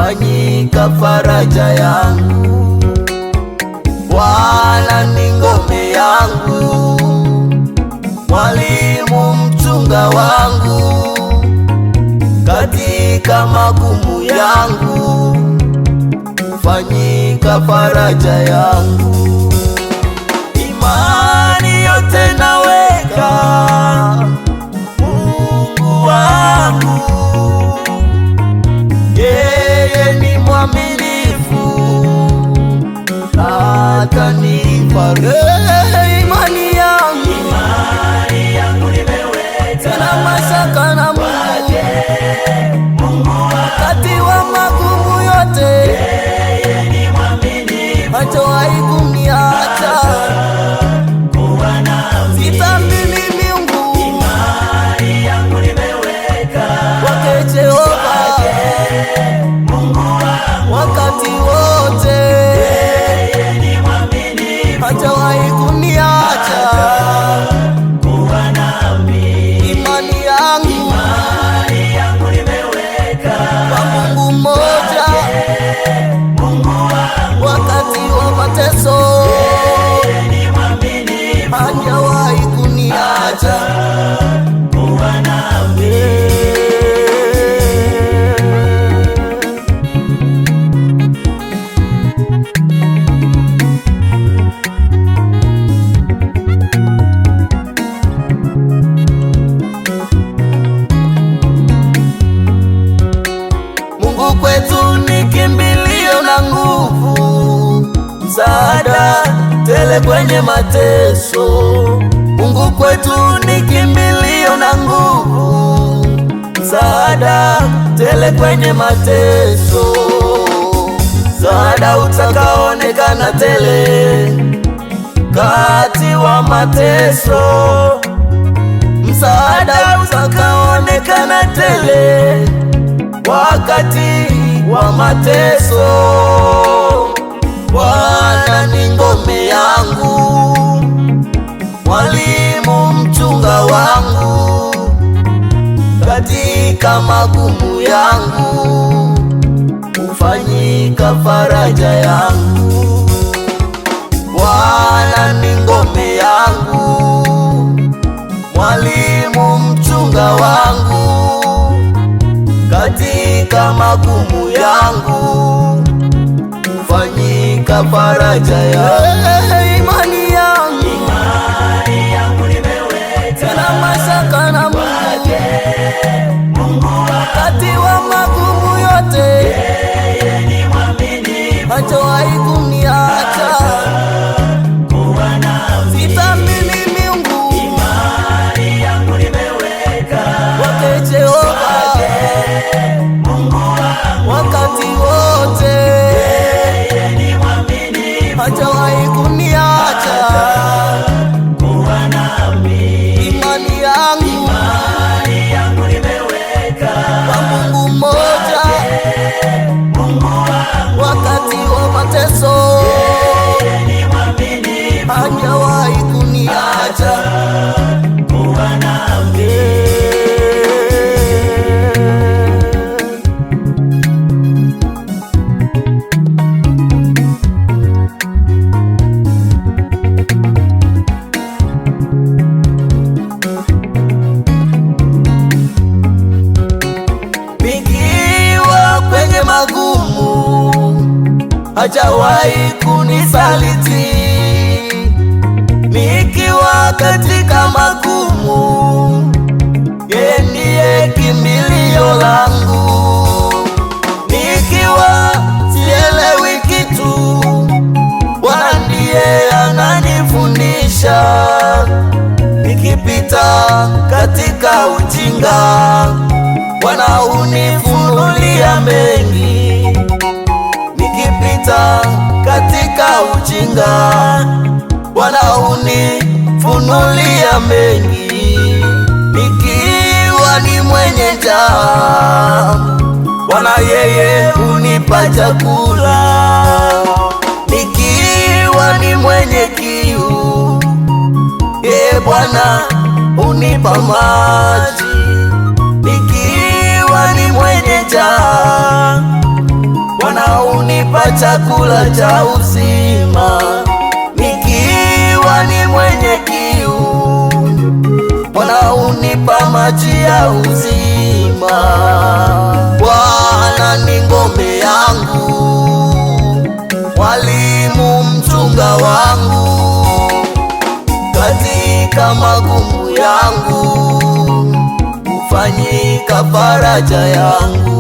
fanyika faraja yangu. Bwana ni ngome yangu, mwalimu mchunga wangu, katika magumu yangu fanyika faraja yangu. Imani yote naweka Mungu wangu, yeye ni mwaminifu, atanifariji. Imani yangu nimeweka, sina mashaka na Mungu wakati wa magumu yote, yeye ni mwaminifu, hajawahi kuniacha. Sitamini miungu, imani yangu nimeweka kwake Jehova, wakati wote, yeye ni mwaminifu, hajawahi kuniacha. Imani yangu nimeweka kwa Mungu mmoja, wakati wa mateso, hajawahi kuniacha. Mungu kwetu ni kimbilio na nguvu, msaada tele kwenye mateso. Mungu kwetu ni kimbilio na nguvu, msaada tele kwenye mateso. Msaada utakaonekana tele kati wa mateso, msaada utakaonekana tele wakati wa mateso. Bwana ni ngome yangu, mwalimu mchunga wangu, katika magumu yangu hufanyika faraja yangu. Bwana ni ngome yangu, mwalimu mchunga wangu, katika magumu yangu hufanyika faraja yangu. Imani yangu nimeweka, sina mashaka na Mungu wakati wa magumu yote, yeye ni mwaminifu, hajawahi kuniacha. Sitamini miungu, imani yangu nimeweka kwake Jehova, wakati wote, yeye ni mwaminifu, hajawahi kuniacha. Imani yangu nimeweka kwa Mungu mmoja, wakati wa mateso, hajawahi kuniacha. Nikiwa kwenye magumu, hajawahi kunisaliti. Nikiwa katika magumu, yeye ndiye kimbilio langu. Nikiwa sielewi kitu, Bwana ndiye ananifundisha. Nikipita katika ujinga, Bwana hunifunulia mengi. Nikipita katika ujinga, Bwana hunifunulia mengi. Nikiwa ni mwenye njaa, Bwana yeye hunipa chakula. Nikiwa ni mwenye kiu, yeye Bwana hunipa maji. Nikiwa ni mwenye njaa, Bwana unipa chakula cha uzima, nikiwa ni mwenye kiu. Bwana unipa maji ya uzima. Bwana ni ngome yangu, mwalimu mchunga wangu, katika magumu yangu hufanyika faraja yangu.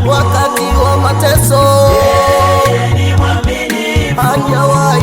Wakati wa mateso hajawahi